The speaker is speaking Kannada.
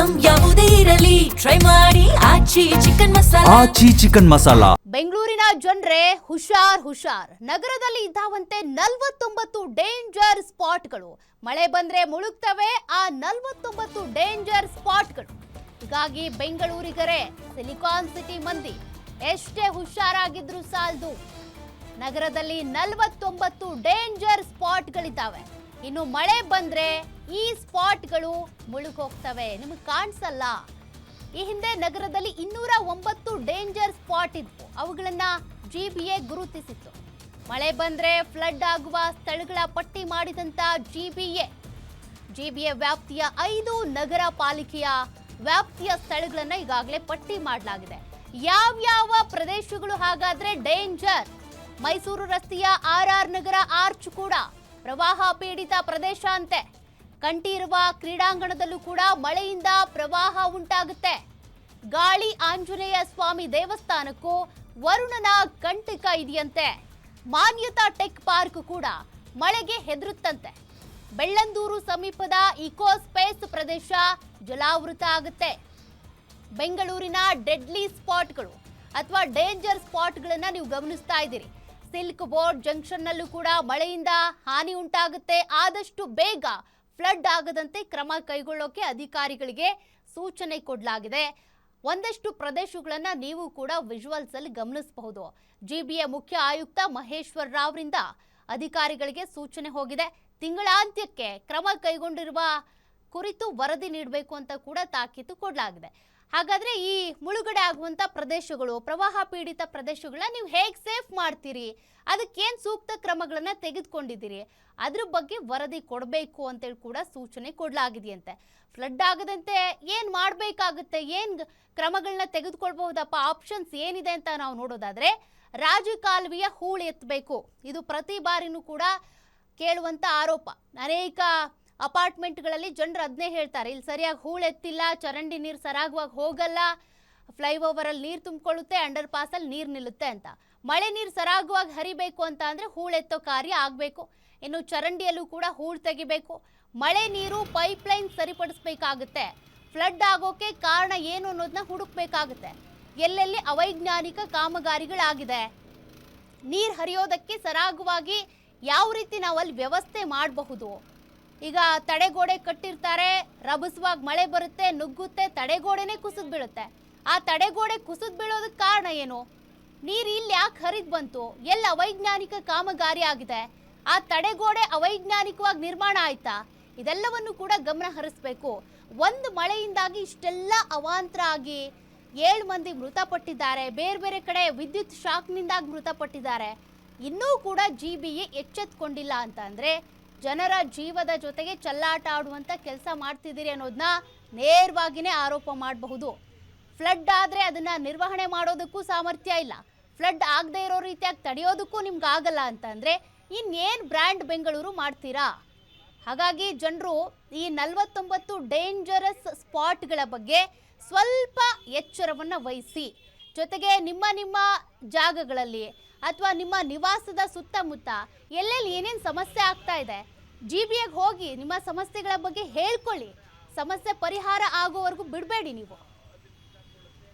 ಐಟಂ ಯಾವುದೇ ಇರಲಿ ಟ್ರೈ ಮಾಡಿ ಆಚಿ ಚಿಕನ್ ಮಸಾಲಾ. ಬೆಂಗಳೂರಿನ ಜನರೇ ಹುಷಾರ್. ನಗರದಲ್ಲಿ ಇದ್ದಾವಂತೆ 49 ಡೇಂಜರ್ ಸ್ಪಾಟ್ಗಳು. ಮಳೆ ಬಂದ್ರೆ ಮುಳುಗ್ತವೆ ಆ 49 ಡೇಂಜರ್ ಸ್ಪಾಟ್ಗಳು. ಹೀಗಾಗಿ ಬೆಂಗಳೂರಿಗರೇ, ಸಿಲಿಕಾನ್ ಸಿಟಿ ಮಂದಿ ಎಷ್ಟೇ ಹುಷಾರಾಗಿದ್ರು ಸಾಲದು. ನಗರದಲ್ಲಿ 49 ಡೇಂಜರ್ ಸ್ಪಾಟ್ಗಳಿದ್ದಾವೆ. ಇನ್ನು ಮಳೆ ಬಂದ್ರೆ ಈ ಸ್ಪಾಟ್ಗಳು ಮುಳುಗೋಗ್ತವೆ, ನಿಮಗೆ ಕಾಣಿಸಲ್ಲ. ಈ ಹಿಂದೆ ನಗರದಲ್ಲಿ 209 ಡೇಂಜರ್ ಸ್ಪಾಟ್ ಇದ್ವು. ಅವುಗಳನ್ನ ಜಿಬಿಎ ಗುರುತಿಸಿತ್ತು. ಮಳೆ ಬಂದ್ರೆ ಫ್ಲಡ್ ಆಗುವ ಸ್ಥಳಗಳ ಪಟ್ಟಿ ಮಾಡಿದಂತ ಜಿಬಿಎ ವ್ಯಾಪ್ತಿಯ 5 ನಗರ ಪಾಲಿಕೆಯ ವ್ಯಾಪ್ತಿಯ ಸ್ಥಳಗಳನ್ನ ಈಗಾಗಲೇ ಪಟ್ಟಿ ಮಾಡಲಾಗಿದೆ. ಯಾವ್ಯಾವ ಪ್ರದೇಶಗಳು ಹಾಗಾದ್ರೆ ಡೇಂಜರ್? ಮೈಸೂರು ರಸ್ತೆಯ RR ನಗರ ಆರ್ಚ್ ಕೂಡ ಪ್ರವಾಹ ಪೀಡಿತ ಪ್ರದೇಶ ಅಂತೆ. ಕಂಠೀರವ ಕ್ರೀಡಾಂಗಣದಲ್ಲೂ ಕೂಡ ಮಳೆಯಿಂದ ಪ್ರವಾಹ ಉಂಟಾಗುತ್ತೆ. ಗಾಳಿ ಆಂಜನೇಯ ಸ್ವಾಮಿ ದೇವಸ್ಥಾನಕ್ಕೂ ವರುಣನ ಕಂಟಕ ಇದೆಯಂತೆ. ಮಾನ್ಯತಾ ಟೆಕ್ ಪಾರ್ಕ್ ಕೂಡ ಮಳೆಗೆ ಹೆದರುತ್ತಂತೆ. ಬೆಳ್ಳಂದೂರು ಸಮೀಪದ ಇಕೋ ಸ್ಪೇಸ್ ಪ್ರದೇಶ ಜಲಾವೃತ ಆಗುತ್ತೆ. ಬೆಂಗಳೂರಿನ ಡೆಡ್ಲಿ ಸ್ಪಾಟ್ಗಳು ಅಥವಾ ಡೇಂಜರ್ ಸ್ಪಾಟ್ಗಳನ್ನ ನೀವು ಗಮನಿಸ್ತಾ ಇದ್ದೀರಿ. ಸಿಲ್ಕ್ ಬೋರ್ಡ್ ಜಂಕ್ಷನ್ ನಲ್ಲೂ ಕೂಡ ಮಳೆಯಿಂದ ಹಾನಿ ಉಂಟಾಗುತ್ತೆ. ಆದಷ್ಟು ಬೇಗ ಫ್ಲಡ್ ಆಗದಂತೆ ಕ್ರಮ ಕೈಗೊಳ್ಳೋಕೆ ಅಧಿಕಾರಿಗಳಿಗೆ ಸೂಚನೆ ಕೊಡಲಾಗಿದೆ. ಒಂದಷ್ಟು ಪ್ರದೇಶಗಳನ್ನ ನೀವು ಕೂಡ ವಿಜುವಲ್ಸ್ ಅಲ್ಲಿ ಗಮನಿಸಬಹುದು. ಜಿಬಿಎ ಮುಖ್ಯ ಆಯುಕ್ತ ಮಹೇಶ್ವರ್ ರಾವ್ರಿಂದ ಅಧಿಕಾರಿಗಳಿಗೆ ಸೂಚನೆ ಹೋಗಿದೆ. ತಿಂಗಳಾಂತ್ಯಕ್ಕೆ ಕ್ರಮ ಕೈಗೊಂಡಿರುವ ಕುರಿತು ವರದಿ ನೀಡಬೇಕು ಅಂತ ಕೂಡ ತಾಕೀತು ಕೊಡಲಾಗಿದೆ. ಹಾಗಾದ್ರೆ ಈ ಮುಳುಗಡೆ ಆಗುವಂತ ಪ್ರದೇಶಗಳು, ಪ್ರವಾಹ ಪೀಡಿತ ಪ್ರದೇಶಗಳನ್ನ ನೀವು ಹೇಗೆ ಸೇಫ್ ಮಾಡ್ತೀರಿ? ಅದಕ್ಕೇನು ಸೂಕ್ತ ಕ್ರಮಗಳನ್ನ ತೆಗೆದುಕೊಂಡಿದ್ದೀರಿ? ಅದ್ರ ಬಗ್ಗೆ ವರದಿ ಕೊಡಬೇಕು ಅಂತೇಳಿ ಕೂಡ ಸೂಚನೆ ಕೊಡಲಾಗಿದೆಯಂತೆ. ಫ್ಲಡ್ ಆಗದಂತೆ ಏನ್ ಮಾಡಬೇಕಾಗುತ್ತೆ, ಏನ್ ಕ್ರಮಗಳನ್ನ ತೆಗೆದುಕೊಳ್ಬಹುದಪ್ಪ, ಆಪ್ಷನ್ಸ್ ಏನಿದೆ ಅಂತ ನಾವು ನೋಡೋದಾದ್ರೆ, ರಾಜಕಾಲುವೆಯ ಹೂಳು ಎತ್ತಬೇಕು. ಇದು ಪ್ರತಿ ಬಾರಿನೂ ಕೂಡ ಕೇಳುವಂತ ಆರೋಪ. ಅನೇಕ ಅಪಾರ್ಟ್ಮೆಂಟ್ಗಳಲ್ಲಿ ಜನರು ಅದನ್ನೇ ಹೇಳ್ತಾರೆ, ಇಲ್ಲಿ ಸರಿಯಾಗಿ ಹೂಳು ಎತ್ತಿಲ್ಲ, ಚರಂಡಿ ನೀರು ಸರಾಗವಾಗಿ ಹೋಗಲ್ಲ, ಫ್ಲೈಓವರ್ ಅಲ್ಲಿ ನೀರು ತುಂಬಿಕೊಳ್ಳುತ್ತೆ, ಅಂಡರ್ ಪಾಸ್ ಅಲ್ಲಿ ನೀರು ನಿಲ್ಲುತ್ತೆ ಅಂತ. ಮಳೆ ನೀರು ಸರಾಗವಾಗಿ ಹರಿಬೇಕು ಅಂತ ಅಂದ್ರೆ ಹೂಳೆತ್ತೋ ಕಾರ್ಯ ಆಗಬೇಕು. ಇನ್ನು ಚರಂಡಿಯಲ್ಲೂ ಕೂಡ ಹೂಳು ತೆಗಿಬೇಕು. ಮಳೆ ನೀರು ಪೈಪ್ಲೈನ್ ಸರಿಪಡಿಸಬೇಕಾಗುತ್ತೆ. ಫ್ಲಡ್ ಆಗೋಕೆ ಕಾರಣ ಏನು ಅನ್ನೋದನ್ನ ಹುಡುಕ್ಬೇಕಾಗುತ್ತೆ. ಎಲ್ಲೆಲ್ಲಿ ಅವೈಜ್ಞಾನಿಕ ಕಾಮಗಾರಿಗಳಾಗಿದೆ, ನೀರು ಹರಿಯೋದಕ್ಕೆ ಸರಾಗವಾಗಿ ಯಾವ ರೀತಿ ನಾವು ಅಲ್ಲಿ ವ್ಯವಸ್ಥೆ ಮಾಡಬಹುದು. ಈಗ ತಡೆಗೋಡೆ ಕಟ್ಟಿರ್ತಾರೆ, ರಭಸವಾಗಿ ಮಳೆ ಬರುತ್ತೆ, ನುಗ್ಗುತ್ತೆ, ತಡೆಗೋಡೆನೇ ಕುಸಿದು ಬೀಳುತ್ತೆ. ಆ ತಡೆಗೋಡೆ ಕುಸಿದು ಬೀಳೋದಕ್ಕೆ ಕಾರಣ ಏನು? ನೀರು ಇಲ್ಲಿ ಯಾಕೆ ಹರಿದು ಬಂತು? ಎಲ್ಲ ಅವೈಜ್ಞಾನಿಕ ಕಾಮಗಾರಿ ಆಗಿದೆ. ಆ ತಡೆಗೋಡೆ ಅವೈಜ್ಞಾನಿಕವಾಗಿ ನಿರ್ಮಾಣ ಆಯ್ತಾ? ಇದೆಲ್ಲವನ್ನು ಕೂಡ ಗಮನ ಹರಿಸಬೇಕು. ಒಂದು ಮಳೆಯಿಂದಾಗಿ ಇಷ್ಟೆಲ್ಲ ಅವಾಂತರ ಆಗಿ 7 ಮಂದಿ ಮೃತಪಟ್ಟಿದ್ದಾರೆ. ಬೇರೆ ಬೇರೆ ಕಡೆ ವಿದ್ಯುತ್ ಶಾಕ್ನಿಂದಾಗಿ ಮೃತಪಟ್ಟಿದ್ದಾರೆ. ಇನ್ನೂ ಕೂಡ ಜಿಬಿಎ ಎಚ್ಚೆತ್ತುಕೊಂಡಿಲ್ಲ ಅಂತ ಅಂದ್ರೆ ಜನರ ಜೀವದ ಜೊತೆಗೆ ಚೆಲ್ಲಾಟ ಆಡುವಂತ ಕೆಲಸ ಮಾಡ್ತಿದ್ದೀರಿ ಅನ್ನೋದನ್ನ ನೇರವಾಗಿನೇ ಆರೋಪ ಮಾಡಬಹುದು. ಫ್ಲಡ್ ಆದ್ರೆ ಅದನ್ನ ನಿರ್ವಹಣೆ ಮಾಡೋದಕ್ಕೂ ಸಾಮರ್ಥ್ಯ ಇಲ್ಲ, ಫ್ಲಡ್ ಆಗದೆ ಇರೋ ರೀತಿಯಾಗಿ ತಡೆಯೋದಕ್ಕೂ ನಿಮ್ಗೆ ಆಗಲ್ಲ ಅಂತ ಅಂದ್ರೆ ಇನ್ನೇನು ಬ್ರ್ಯಾಂಡ್ ಬೆಂಗಳೂರು ಮಾಡ್ತೀರಾ? ಹಾಗಾಗಿ ಜನರು ಈ 49 ಡೇಂಜರಸ್ ಸ್ಪಾಟ್ಗಳ ಬಗ್ಗೆ ಸ್ವಲ್ಪ ಎಚ್ಚರವನ್ನು ವಹಿಸಿ, ಜೊತೆಗೆ ನಿಮ್ಮ ಜಾಗಗಳಲ್ಲಿ ಅಥವಾ ನಿಮ್ಮ ನಿವಾಸದ ಸುತ್ತಮುತ್ತ ಎಲ್ಲೆಲ್ಲಿ ಏನೇನು ಸಮಸ್ಯೆ ಆಗ್ತಾ ಇದೆ, ಜಿಬಿಎಗೆ ಹೋಗಿ ನಿಮ್ಮ ಸಮಸ್ಯೆಗಳ ಬಗ್ಗೆ ಹೇಳ್ಕೊಳ್ಳಿ. ಸಮಸ್ಯೆ ಪರಿಹಾರ ಆಗೋವರೆಗೂ ಬಿಡಬೇಡಿ ನೀವು.